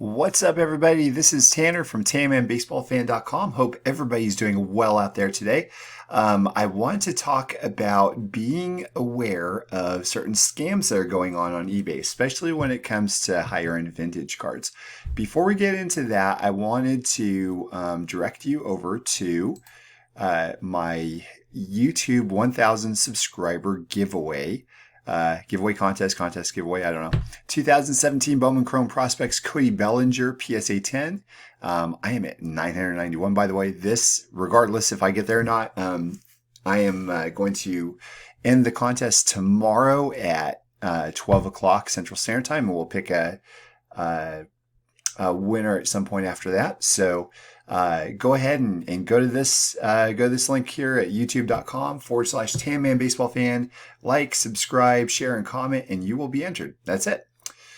What's up, everybody? This is Tanner from TanmanBaseballFan.com. Hope everybody's doing well out there today. I want to talk about being aware of certain scams that are going on eBay, especially when it comes to higher end vintage cards. Before we get into that, I wanted to direct you over to my YouTube 1000 subscriber giveaway. Giveaway contest giveaway, I don't know. 2017 Bowman Chrome Prospects Cody Bellinger PSA 10. I am at 991, by the way. This, regardless if I get there or not, I am going to end the contest tomorrow at 12 o'clock Central Standard Time, and we'll pick a winner at some point after that. So go ahead and go to this link here at youtube.com/TanmanBaseballFan. Like, subscribe, share, and comment, and you will be entered. That's it.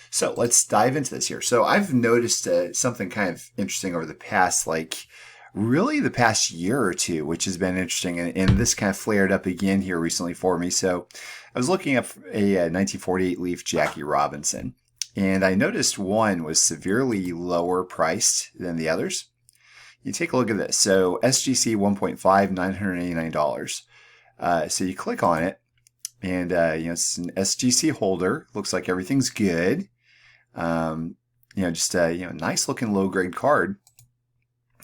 So let's dive into this here. So I've noticed something kind of interesting over the past, really the past year or two, which has been interesting. And this kind of flared up again here recently for me. So I was looking up a 1948 Leaf Jackie Robinson, and I noticed one was severely lower priced than the others. You take a look at this. So SGC 1.5, $989. So you click on it, and it's an SGC holder. Looks like everything's good. Just a nice looking low grade card.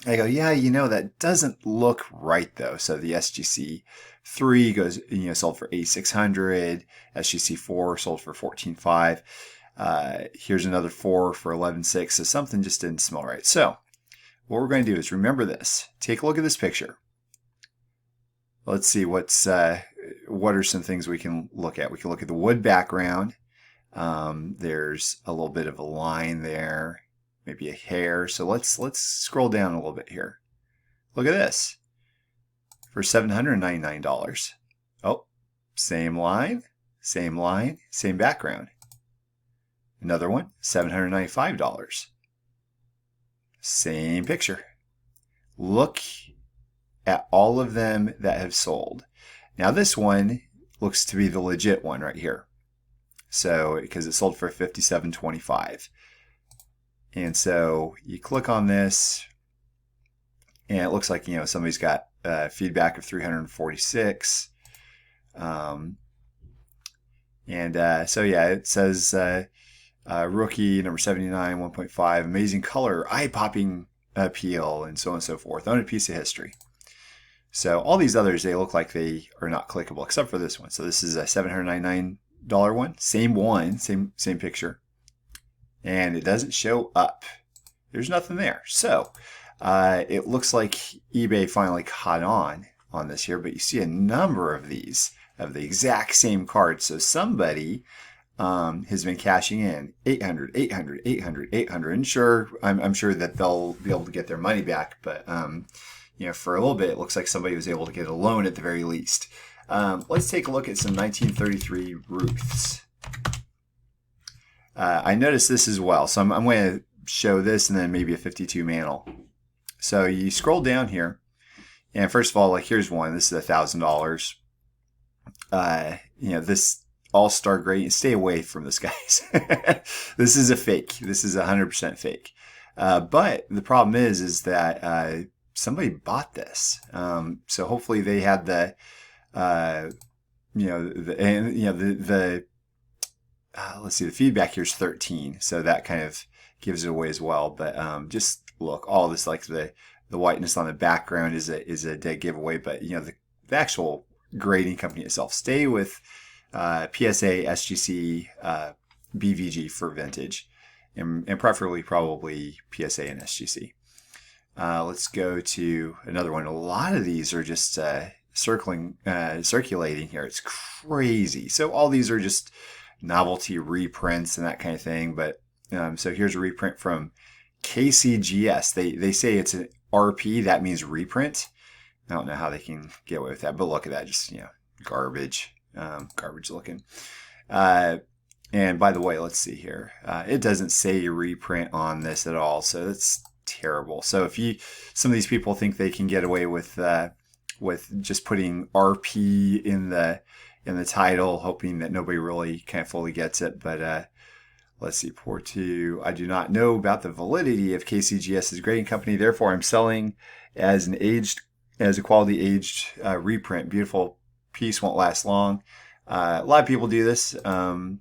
I go, yeah, that doesn't look right though. So the SGC 3 goes, sold for $8,600. SGC 4 sold for $14,500. Here's another 4 for $11,600. So something just didn't smell right. So what we're going to do is remember this. Take a look at this picture. Let's see what are some things we can look at. We can look at the wood background. There's a little bit of a line there, maybe a hair. So let's scroll down a little bit here. Look at this for $799. Oh, same line, same background. Another one, $795. Same picture. Look at all of them that have sold. Now this one looks to be the legit one right here. So because it sold for $57.25. And so you click on this, and it looks like somebody's got feedback of 346. So yeah, it says rookie number 79, 1.5, amazing color, eye-popping appeal, and so on and so forth. Own a piece of history. So all these others, they look like they are not clickable, except for this one. So this is a $799 one, same picture, and it doesn't show up. There's nothing there. So it looks like eBay finally caught on this here, but you see a number of these of the exact same cards. So somebody has been cashing in 800, 800, 800, 800. And sure, I'm sure that they'll be able to get their money back, but for a little bit, it looks like somebody was able to get a loan at the very least. Let's take a look at some 1933 Ruths. I noticed this as well, so I'm going to show this and then maybe a 52 Mantle. So you scroll down here, and first of all, here's one. This is $1,000. This all-star grade. Stay away from this, guys. This is a fake. This is 100% fake. But the problem is that somebody bought this. So hopefully they had the let's see, the feedback here is 13, so that kind of gives it away as well. But just look, all this, like the whiteness on the background is a dead giveaway. But the actual grading company itself, stay with PSA, SGC, BVG for vintage, and preferably probably PSA and SGC. Let's go to another one. A lot of these are just circulating here. It's crazy. So all these are just novelty reprints and that kind of thing. But so here's a reprint from KCGS. They say it's an RP. That means reprint. I don't know how they can get away with that, but look at that. Just garbage looking. And by the way, let's see here. It doesn't say reprint on this at all, so that's terrible. So if some of these people think they can get away with just putting RP in the title, hoping that nobody really kind of fully gets it. But let's see, pour two. I do not know about the validity of KCGS's grading company. Therefore, I'm selling as a quality aged reprint. Beautiful piece, won't last long. A lot of people do this, and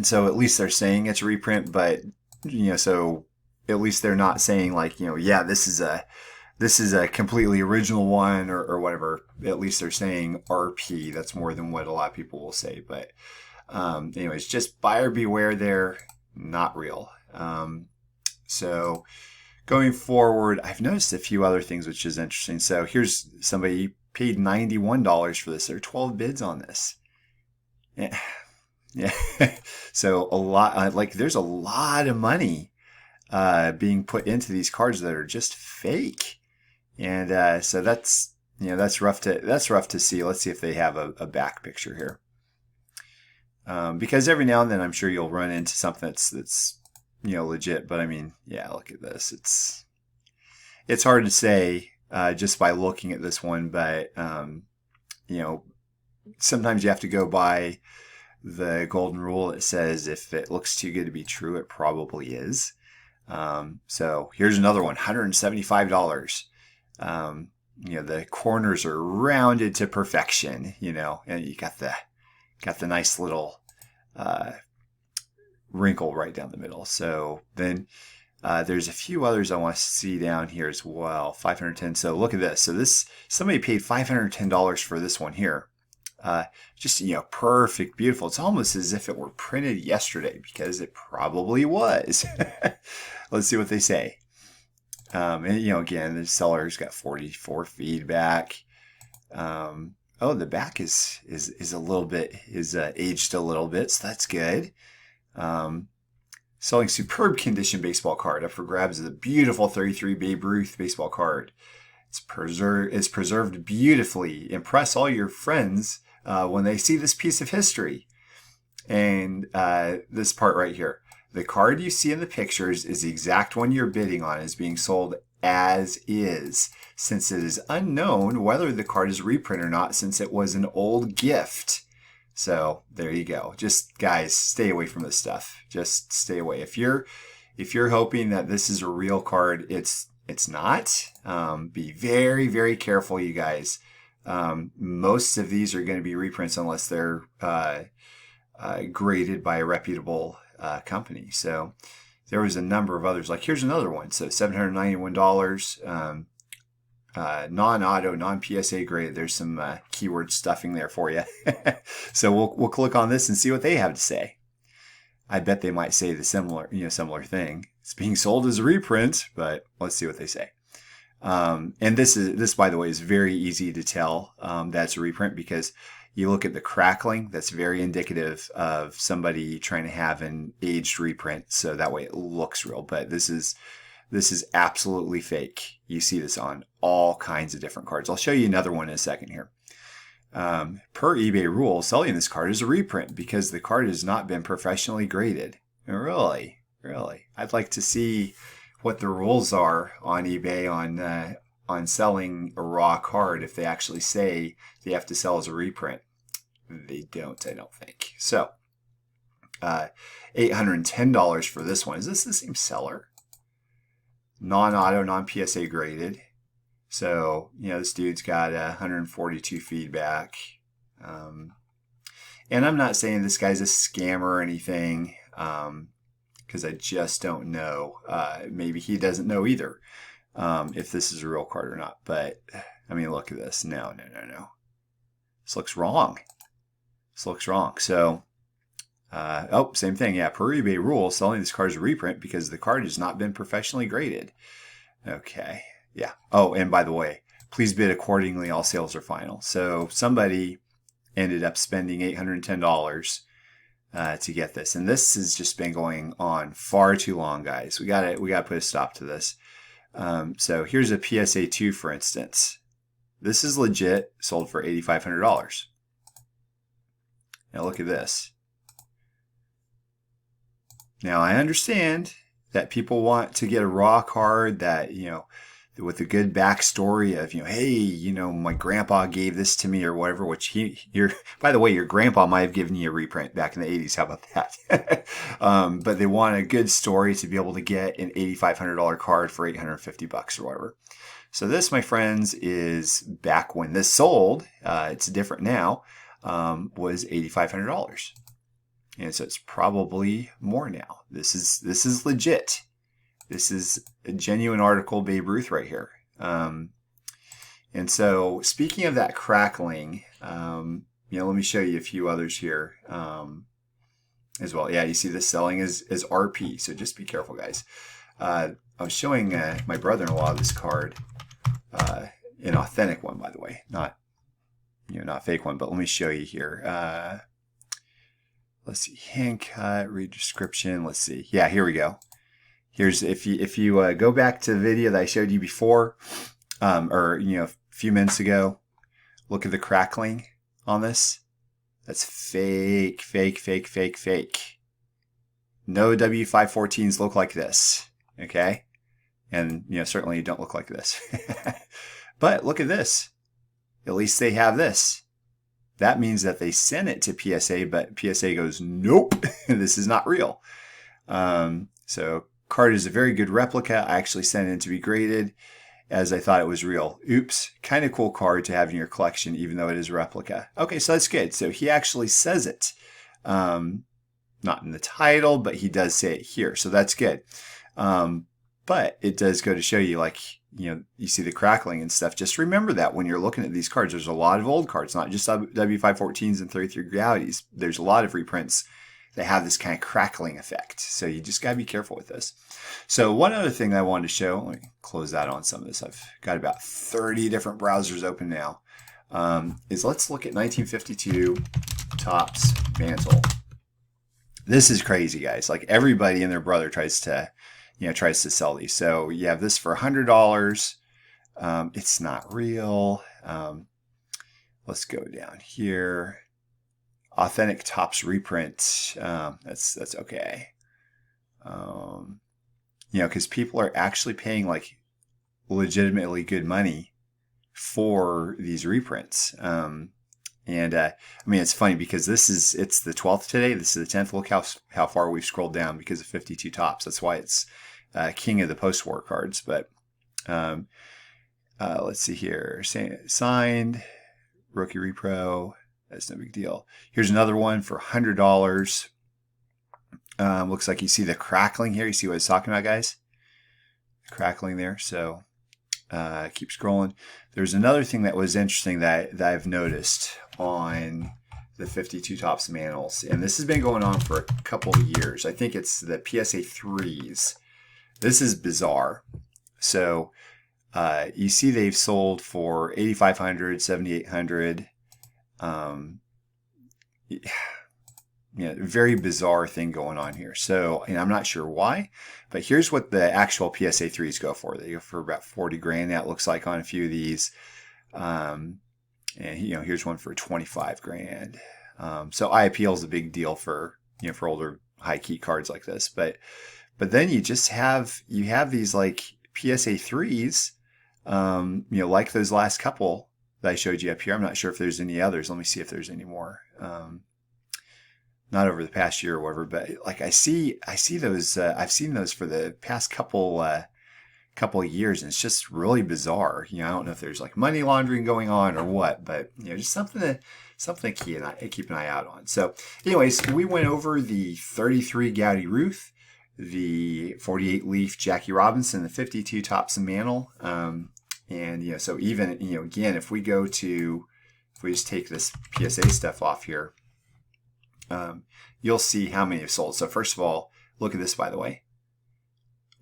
so at least they're saying it's a reprint. But so at least they're not saying like, yeah, this is a completely original one or whatever. At least they're saying RP. That's more than what a lot of people will say. But anyways, just buyer beware there, not real. So going forward, I've noticed a few other things, which is interesting. So here's somebody paid $91 for this. There are 12 bids on this. Yeah. Yeah. So a lot, there's a lot of money being put into these cards that are just fake. And so that's rough to see. Let's see if they have a back picture here. Because every now and then I'm sure you'll run into something that's legit. But I mean, yeah, look at this. It's hard to say just by looking at this one. But sometimes you have to go by the golden rule. It says if it looks too good to be true, it probably is. So here's another one, $175. The corners are rounded to perfection. And you got the nice little wrinkle right down the middle. So then there's a few others I want to see down here as well. 510. So look at this. So somebody paid $510 for this one here. Just perfect, beautiful. It's almost as if it were printed yesterday, because it probably was. Let's see what they say. And again, the seller's got 44 feedback. Oh, the back is a little bit aged a little bit, so that's good. Selling superb condition baseball card. Up for grabs is a beautiful 33 Babe Ruth baseball card. It's preserved beautifully. Impress all your friends when they see this piece of history. And this part right here. The card you see in the pictures is the exact one you're bidding on, is being sold as is, since it is unknown whether the card is reprint or not, since it was an old gift. So there you go. Just guys, stay away from this stuff. Just stay away. If you're hoping that this is a real card, it's not. Be very, very careful, you guys. Most of these are going to be reprints unless they're graded by a reputable company. So there was a number of others. Like here's another one. So $791, non-auto, non-PSA grade. There's some keyword stuffing there for you. So we'll click on this and see what they have to say. I bet they might say the similar thing. It's being sold as a reprint, but let's see what they say. And this, by the way, is very easy to tell that's a reprint, because you look at the crackling. That's very indicative of somebody trying to have an aged reprint, so that way it looks real. But this is absolutely fake. You see this on all kinds of different cards. I'll show you another one in a second here. Per eBay rule, selling this card is a reprint because the card has not been professionally graded. Really? I'd like to see what the rules are on eBay on selling a raw card, if they actually say they have to sell as a reprint. They don't, I don't think. So, $810 for this one. Is this the same seller? Non-auto, non-PSA graded. So, this dude's got 142 feedback. And I'm not saying this guy's a scammer or anything, because I just don't know. Maybe he doesn't know either, if this is a real card or not. But, I mean, look at this. No. This looks wrong. So, same thing. Yeah, per eBay rule, selling this card is a reprint because the card has not been professionally graded. Okay. Yeah. Oh, and by the way, please bid accordingly. All sales are final. So somebody ended up spending $810 to get this, and this has just been going on far too long, guys. We got to put a stop to this. So here's a PSA 2, for instance. This is legit, sold for $8,500. Now look at this. Now I understand that people want to get a raw card that with a good backstory of, hey, my grandpa gave this to me or whatever, which by the way, your grandpa might have given you a reprint back in the 80s. How about that? But they want a good story to be able to get an $8,500 card for $850 or whatever. So this, my friends, is back when this sold. It's different now. Was $8,500. And so it's probably more now. This is legit. This is a genuine article Babe Ruth right here. And so speaking of that crackling, let me show you a few others here as well. Yeah, you see this selling as RP. So just be careful, guys. I was showing my brother-in-law this card, an authentic one, by the way, not fake one. But let me show you here. Let's see, hand cut, read description. Let's see. Yeah, here we go. Here's if you go back to the video that I showed you before, or a few minutes ago. Look at the crackling on this. That's fake, fake, fake, fake, fake. No W514s look like this. Okay, and certainly you don't look like this. But look at this. At least they have this. That means that they sent it to PSA, but PSA goes, nope, this is not real. So card is a very good replica. I actually sent it in to be graded as I thought it was real. Oops, kind of cool card to have in your collection, even though it is a replica. Okay, so that's good. So he actually says it. Not in the title, but he does say it here. So that's good. But it does go to show you, you see the crackling and stuff. Just remember that when you're looking at these cards, there's a lot of old cards, not just W514s and 33 realities. There's a lot of reprints that have this kind of crackling effect. So you just got to be careful with this. So one other thing I wanted to show, let me close that on some of this. I've got about 30 different browsers open now, is let's look at 1952 Topps Mantle. This is crazy, guys. Like everybody and their brother tries to sell these. So you have this for $100. It's not real. Let's go down here. Authentic Topps reprint. That's okay. Because people are actually paying like legitimately good money for these reprints. It's funny because it's the 12th today. This is the 10th. Look how far we've scrolled down because of 52 Topps. That's why it's king of the post-war cards. But let's see here. Signed, rookie repro. That's no big deal. Here's another one for $100. Looks like you see the crackling here. You see what I was talking about, guys? Crackling there. So keep scrolling. There's another thing that was interesting that I've noticed on the 52 Topps Mantles. And this has been going on for a couple of years. I think it's the PSA 3s. This is bizarre. So you see they've sold for $8,500, $7,800. Very bizarre thing going on here. So, and I'm not sure why, but here's what the actual PSA 3s go for. They go for about 40 grand. That looks like on a few of these. And here's one for 25 grand. So IPL is a big deal for older high key cards like this. But then you just have these like PSA 3s, like those last couple that I showed you up here. I'm not sure if there's any others. Let me see if there's any more. Not over the past year or whatever, but like I see those. I've seen those for the past couple of years, and it's just really bizarre. I don't know if there's like money laundering going on or what, but just something to keep an eye out on. So, anyways, we went over the 33 Gowdy Ruth, the 48 Leaf Jackie Robinson, the 52 Topps Mantle, and so even again, if we just take this PSA stuff off here. You'll see how many have sold. So first of all, look at this, by the way.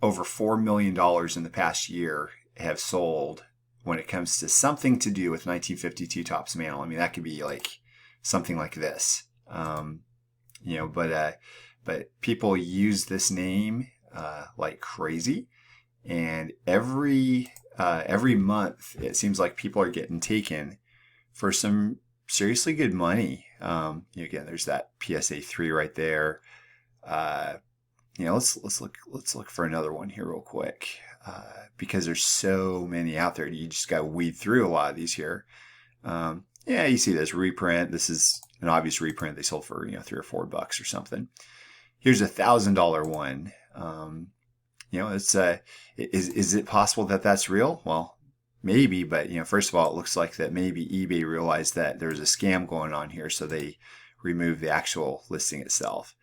Over $4 million in the past year have sold when it comes to something to do with 1952 Topps Mantle. I mean, that could be like something like this. But people use this name like crazy. And every month, it seems like people are getting taken for some seriously good money. Again, there's that PSA 3 right there. let's look for another one here real quick, because there's so many out there. You just got to weed through a lot of these here. Yeah, you see this reprint. This is an obvious reprint. They sold for $3 or $4 or something. Here's $1,000 one. It's is it possible that that's real? Well, maybe, but first of all, it looks like that maybe eBay realized that there's a scam going on here, so they removed the actual listing itself.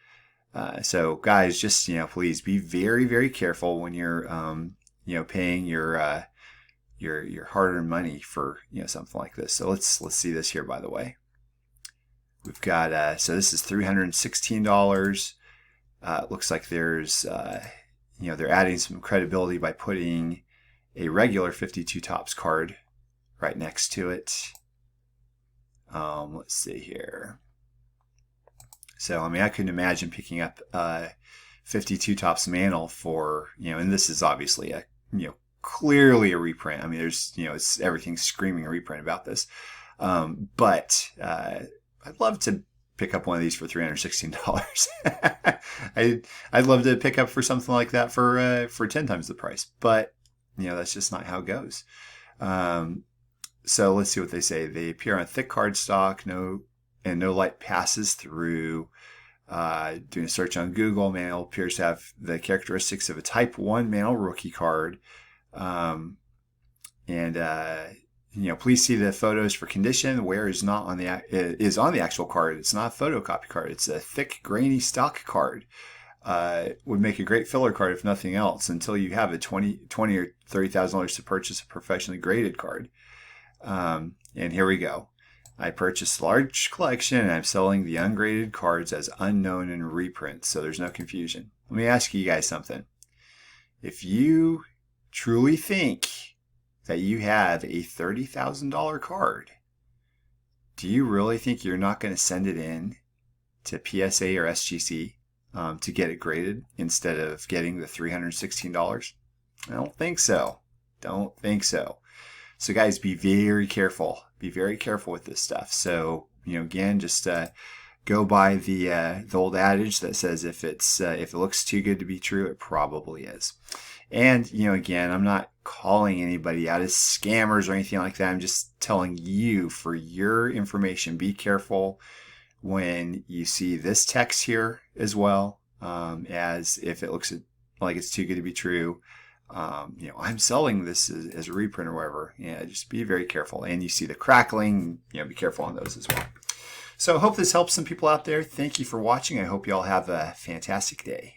So guys, just please be very, very careful when you're paying your hard-earned money for something like this. So let's see this here. By the way, we've got so this is $316. It looks like there's they're adding some credibility by putting a regular 52 Topps card right next to it. Let's see here. So I mean, I couldn't imagine picking up 52 Topps Mantle for and this is obviously a clearly a reprint. I mean, there's it's everything's screaming a reprint about this. But I'd love to pick up one of these for $316. I'd love to pick up for something like that for 10 times the price. But that's just not how it goes. So let's see what they say. They appear on thick cardstock, no light passes through. Doing a search on Google, Mantle appears to have the characteristics of a Type 1 Mantle rookie card. Please see the photos for condition. Wear is not on the actual card. It's not a photocopy card. It's a thick, grainy stock card. Would make a great filler card if nothing else, until you have a $20 or $30,000 to purchase a professionally graded card. And here we go. I purchased a large collection and I'm selling the ungraded cards as unknown and reprints, so there's no confusion. Let me ask you guys something. If you truly think that you have a $30,000 card, do you really think you're not going to send it in to PSA or SGC to get it graded instead of getting the $316? I don't think so. Don't think so. So guys, be very careful. Be very careful with this stuff. So again, just go by the old adage that says if it looks too good to be true, it probably is. And again, I'm not calling anybody out as scammers or anything like that. I'm just telling you for your information. Be careful when you see this text here as well, as if it looks like it's too good to be true. I'm selling this as a reprint or whatever. Just be very careful. And you see the crackling, be careful on those as well. So I hope this helps some people out there. Thank you for watching. I hope you all have a fantastic day.